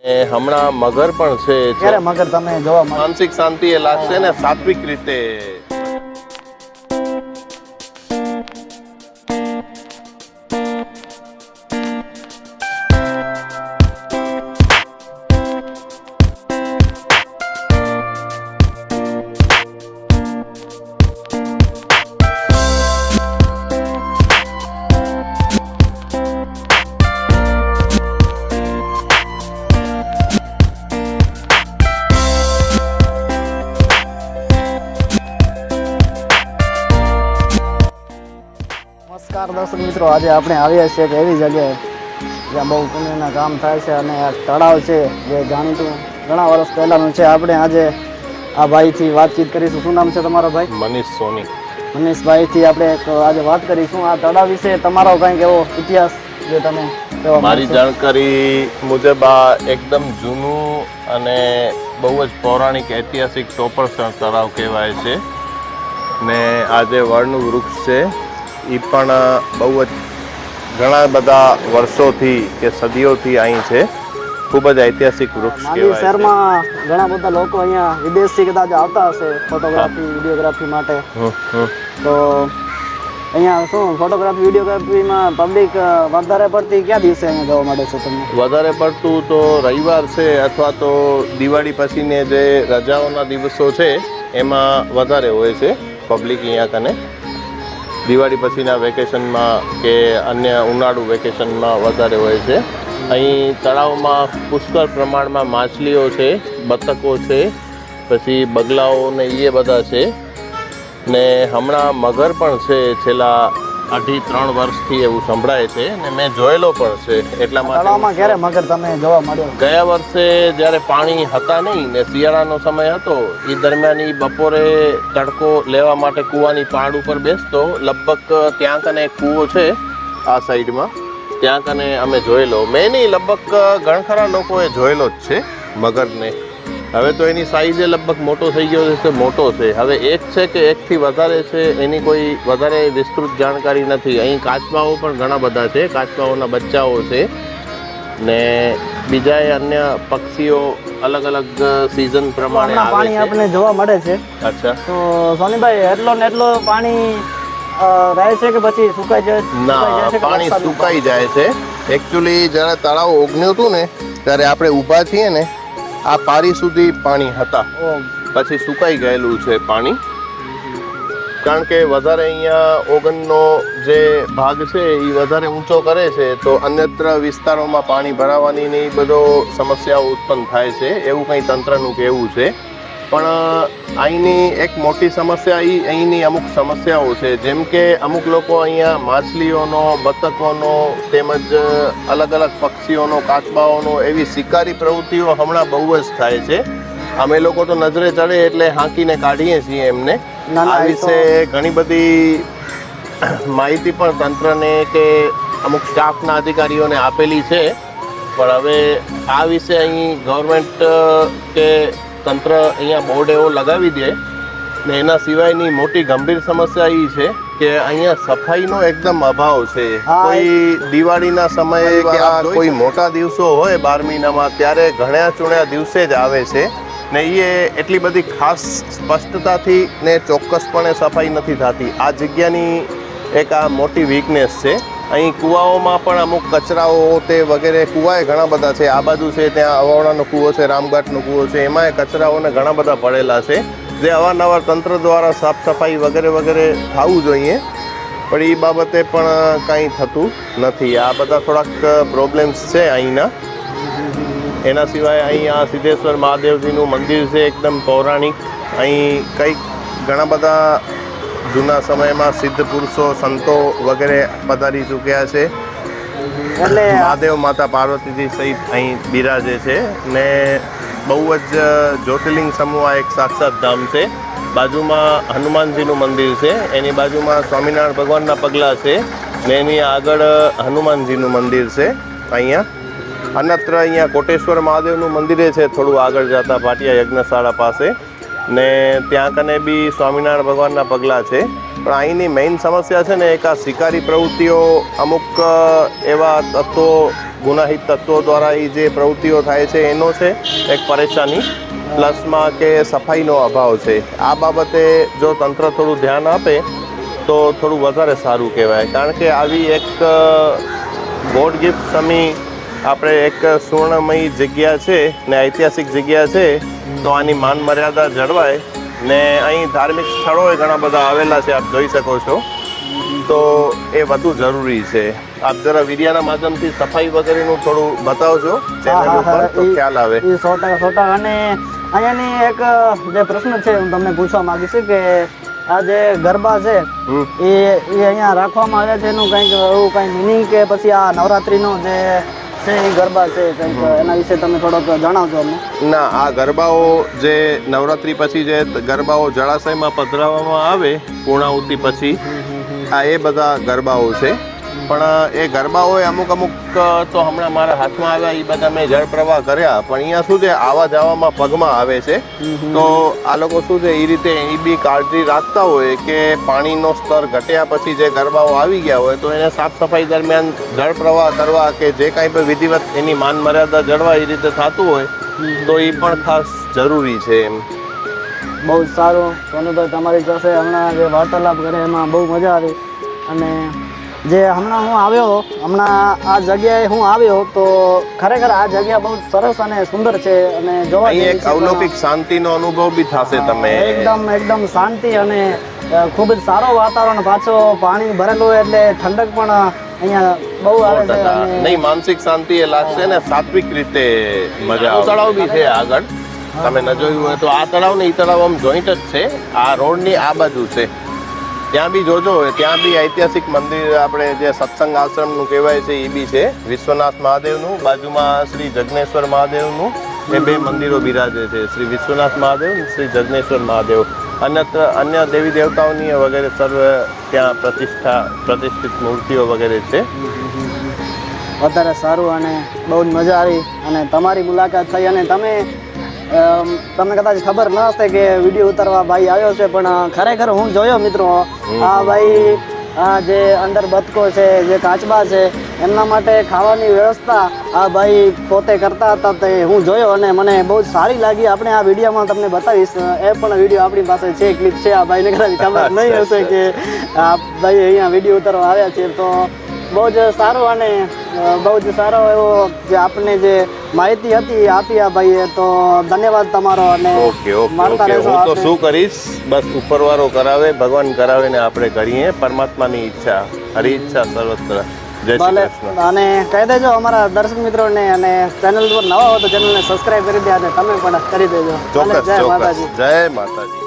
હમણાં મગર પણ છે. ક્યારે મગર તમે જોવા મળે? માનસિક શાંતિ એ લાગશે ને સાત્વિક રીતે. નમસ્કાર દર્શક મિત્રો, આજે આપણે આવ્યા છીએ કે એવી જગ્યાએ જ્યાં બહુ પુણ્યના કામ થાય છે અને આ તળાવ છે જે જાણીતું ઘણા વર્ષ પહેલાંનું છે. આપણે આજે આ ભાઈથી વાતચીત કરીશું. શું નામ છે તમારો ભાઈ? મનીષ સોની. મનીષભાઈથી આપણે આજે વાત કરીશું આ તળાવ વિશે. તમારો કંઈક એવો ઇતિહાસ જે તમે કહેવા મારી જાણકારી મુજબ આ એકદમ જૂનું અને બહુ જ પૌરાણિક ઐતિહાસિક ટોપરસણ તળાવ કહેવાય છે ને આ જે વડનું વૃક્ષ છે એ પણ બહુ જ ઘણા બધા વર્ષોથી કે સદીઓથી અહીં છે. ખૂબ જ ઐતિહાસિક વૃક્ષ માંડવી કહેવાય છે. શહેરમાં ઘણા બધા લોકો અહીંયા વિદેશથી કદાચ આવતા હશે ફોટોગ્રાફી વિડીયોગ્રાફી માટે. તો અહીંયા શું ફોટોગ્રાફી વિડીયોગ્રાફીમાં પબ્લિક વધારે પડતી કયા દિવસે અહીંયા જોવા મળે છે તમને? વધારે પડતું તો રવિવાર છે અથવા તો દિવાળી પછીને જે રજાઓના દિવસો છે એમાં વધારે હોય છે પબ્લિક અહીંયા કને. દિવાળી પછીના વેકેશનમાં કે અન્ય ઉનાળુ વેકેશનમાં વધારે હોય છે. અહીં તળાવમાં પુષ્કળ પ્રમાણમાં માછલીઓ છે, બતકો છે, પછી બગલાઓ ને એ બધા છે ને હમણાં મગર પણ છે. છેલ્લા 2.5-3 વર્ષથી એવું સંભળાય છે ને મેં જોયેલો પણ છે. એટલા તળાવમાં માટે ક્યારે મગર તમે જોવા મળ્યો? ગયા વર્ષે જ્યારે પાણી હતા નહીં ને શિયાળાનો સમય હતો એ દરમિયાન એ બપોરે તડકો લેવા માટે કૂવાની પાડ ઉપર બેસતો. લગભગ ત્યાં કને એક કૂવો છે આ સાઈડમાં, ત્યાં કને અમે જોયેલો. મેં નહીં, લગભગ ઘણા લોકોએ જોયેલો જ છે મગરને. હવે તો એની સાઈઝ લગભગ મોટો થઈ ગયો છે, મોટો છે. હવે એક છે કે એકથી વધારે છે એની કોઈ વધારે વિસ્તૃત જાણકારી નથી. અહીં કાચબાઓ પણ ઘણા બધા છે, કાચબાઓના બચ્ચાઓ છે ને બીજા અન્ય પક્ષીઓ અલગ અલગ સિઝન પ્રમાણે આવે પાણી છે. આપણે જોવા મળે છે. અચ્છા. તો સોનીભાઈ, એટલો ને એટલો પાણી રહે છે કે પછી સુકાઈ જાય? ના, પાણી સુકાઈ જાય છે. એકચ્યુઅલી જ્યારે તળાવ ઓગન્યું હતું ને ત્યારે આપણે ઊભા છીએ ને આ પારી સુધી પાણી હતા, પછી સુકાઈ ગયેલું છે પાણી. કારણ કે વધારે અહીંયા ઓગનનો જે ભાગ છે એ વધારે ઊંચો કરે છે તો અન્યત્ર વિસ્તારોમાં પાણી ભરાવાની ને એ બધો સમસ્યાઓ ઉત્પન્ન થાય છે. એવું કંઈ તંત્રનું કહેવું છે. પણ અહીંની એક મોટી સમસ્યા એ અહીંની અમુક સમસ્યાઓ છે. જેમ કે અમુક લોકો અહીંયા માછલીઓનો, બતકોનો તેમજ અલગ અલગ પક્ષીઓનો, કાચબાઓનો એવી શિકારી પ્રવૃત્તિઓ હમણાં બહુ જ થાય છે. અમે લોકો તો નજરે ચડે એટલે હાંકીને કાઢીએ છીએ એમને. આ વિશે ઘણી બધી માહિતી પણ તંત્રને કે અમુક સ્ટાફના અધિકારીઓને આપેલી છે. પણ હવે આ વિશે અહીં ગવર્મેન્ટ કે તંત્ર અહીંયા બોર્ડ એવો લગાવી દે ને એના સિવાયની મોટી ગંભીર સમસ્યા એ છે કે અહીંયા સફાઈનો એકદમ અભાવ છે. કોઈ દિવાળીના સમયે કે કોઈ મોટા દિવસો હોય 12 મહિનામાં ત્યારે ઘણા ચૂણ્યા દિવસે જ આવે છે ને એ એટલી બધી ખાસ સ્પષ્ટતાથી ને ચોક્કસપણે સફાઈ નથી થતી. આ જગ્યાની એક આ મોટી વીકનેસ છે. અહીં કૂવાઓમાં પણ અમુક કચરાઓ તે વગેરે કૂવાએ ઘણા બધા છે. આ બાજુ છે ત્યાં અવાવડાનો કૂવો છે, રામઘાટનો કૂવો છે, એમાંય કચરાઓને ઘણા બધા પડેલા છે જે અવારનવાર તંત્ર દ્વારા સાફ સફાઈ વગેરે વગેરે થવું જોઈએ. પણ એ બાબતે પણ કાંઈ થતું નથી. આ બધા થોડાક પ્રોબ્લેમ્સ છે અહીંના. એના સિવાય અહીં આ સિદ્ધેશ્વર મહાદેવજીનું મંદિર છે, એકદમ પૌરાણિક. અહીં કંઈક ઘણા બધા જૂના સમયમાં સિદ્ધ પુરુષો, સંતો વગેરે પધારી ચૂક્યા છે. એટલે મહાદેવ, માતા પાર્વતીજી સહિત અહીં બિરાજે છે ને બહુ જ જ્યોતિર્લિંગ સમૂહ એક સાક્ષાત ધામ છે. બાજુમાં હનુમાનજીનું મંદિર છે, એની બાજુમાં સ્વામિનારાયણ ભગવાનના પગલાં છે ને એની આગળ હનુમાનજીનું મંદિર છે. અહીંયા અન્યત્ર અહીંયા કોટેશ્વર મહાદેવનું મંદિરે છે થોડું આગળ જતા ભાટિયા યજ્ઞશાળા પાસે ને ત્યાં કને બી સ્વામિનારાયણ ભગવાનના પગલાં છે. પણ અહીંની મેઇન સમસ્યા છે ને એક આ શિકારી પ્રવૃત્તિઓ અમુક એવા તત્વો ગુનાહિત તત્વો દ્વારા એ જે પ્રવૃત્તિઓ થાય છે એનો છે એક પરેશાની, પ્લસમાં કે સફાઈનો અભાવ છે. આ બાબતે જો તંત્ર થોડું ધ્યાન આપે તો થોડું વધારે સારું કહેવાય. કારણ કે આવી એક ગોડ ગિફ્ટ સમી આપણે એક સુવર્ણમયી જગ્યા છે ને ઐતિહાસિક જગ્યા છે, તો આની માન મર્યાદા જળવાય. ને અહીં ધાર્મિક સ્થળોએ ઘણા બધા આવેલા છે, આપ જોઈ શકો છો, તો એ વધુ જરૂરી છે. આપ જરા વીડિયાના માધ્યમથી સફાઈ વગેરેનું થોડું બતાવજો ચેનલ ઉપર, તો ખ્યાલ આવે. 100%. અને અહીંયાની એક જે પ્રશ્ન છે હું તમને પૂછવા માંગીશ કે આ જે ગરબા છે એ અહીંયા રાખવામાં આવ્યા છે એનું કંઈક એવું કંઈ મિનિંગ કે પછી આ નવરાત્રીનો જે છે એ ગરબા છે કંઈક એના વિશે તમે થોડોક જણાવજો અમને. ના, આ ગરબાઓ જે નવરાત્રી પછી જે ગરબાઓ જળાશયમાં પધરાવવામાં આવે પૂર્ણાહુતિ પછી, આ એ બધા ગરબાઓ છે. પણ એ ગરબાઓએ અમુક તો હમણાં મારા હાથમાં આવ્યા, એ બધા મેં જળ પ્રવાહ કર્યા, પણ અહીંયા શું છે આવા જવામાં પગમાં આવે છે. તો આ લોકો શું છે એ રીતે એ બી કાળજી રાખતા હોય કે પાણીનો સ્તર ઘટ્યા પછી જે ગરબાઓ આવી ગયા હોય તો એને સાફ સફાઈ દરમિયાન જળ પ્રવાહ કરવા કે જે કાંઈ પણ વિધિવત એની માન મર્યાદા જળવા એ રીતે થતું હોય તો એ પણ ખાસ જરૂરી છે. એમ બહુ જ સારું સોનુભાઈ, તમારી પાસે હમણાં જે વાર્તાલાપ કરે એમાં બહુ મજા આવી. અને જે હમણાં આ જગ્યાએ હું આવ્યો તો ખરેખર આ જગ્યા બહુ સરસ અને સુંદર છે અને જોવા અહીં એક અલૌકિક શાંતિનો અનુભવ બી થશે તમને. એકદમ શાંતિ અને ખૂબ જ સારો વાતાવરણ, પાછો પાણી ભરેલું હોય એટલે ઠંડક પણ અહીંયા બહુ આવે છે. નહીં, માનસિક શાંતિ એ લાગશે ને સાત્વિક રીતે મજા આવે. તળાવ બી છે આગળ, તમે ન જોયું હોય તો. આ તળાવ ને એ તળાવ આમ જોઈન્ટ જ છે, આ રોડની આ બાજુ છે. ત્યાં બી જોજો, ત્યાં બી ઐતિહાસિક મંદિર આપણે જે સત્સંગ આશ્રમનું કહેવાય છે એ બી છે, વિશ્વનાથ મહાદેવનું. બાજુમાં શ્રી જગનેશ્વર મહાદેવનું એ બે મંદિરો બિરાજે છે, શ્રી વિશ્વનાથ મહાદેવ અને શ્રી જગનેશ્વર મહાદેવ. અન્ય દેવી દેવતાઓની વગેરે સર્વ ત્યાં પ્રતિષ્ઠિત મૂર્તિઓ વગેરે છે. વધારે સારું અને બહુ જ મજા આવી. અને તમારી મુલાકાત થઈ અને તમને કદાચ ખબર ન હશે કે વિડીયો ઉતારવા ભાઈ આવ્યો છે, પણ ખરેખર હું જોયો મિત્રો, આ ભાઈ આ જે અંદર બતકો છે, જે કાચબા છે, એમના માટે ખાવાની વ્યવસ્થા આ ભાઈ પોતે કરતા હતા, તે હું જોયો અને મને બહુ જ સારી લાગી. આપણે આ વિડીયોમાં તમને બતાવીશ, એ પણ વિડીયો આપણી પાસે છે, ક્લિપ છે. આ ભાઈને કદાચ ખબર નહીં હશે કે આ ભાઈ અહીંયા વિડીયો ઉતારવા આવ્યા છે. તો બહુ જ સારું અને બહુ જ સારો એવો જે આપણને જે માહિતી હતી આપી આ ભાઈએ, તો ધન્યવાદ તમારો. અને ઓકે, હું તો શું કરીશ, બસ ઉપરવાળો કરાવે, ભગવાન કરાવે ને આપણે કરીએ. પરમાત્માની ઈચ્છા, હરી ઈચ્છા સર્વત્ર. જય શ્રી કૃષ્ણ. અને કહી દેજો અમારા દર્શક મિત્રોને, અને ચેનલ પર નવા હો તો ચેનલને સબસ્ક્રાઇબ કરી દે અને તમે પણ કરી દેજો. ચોક્કસ. જય માતાજી.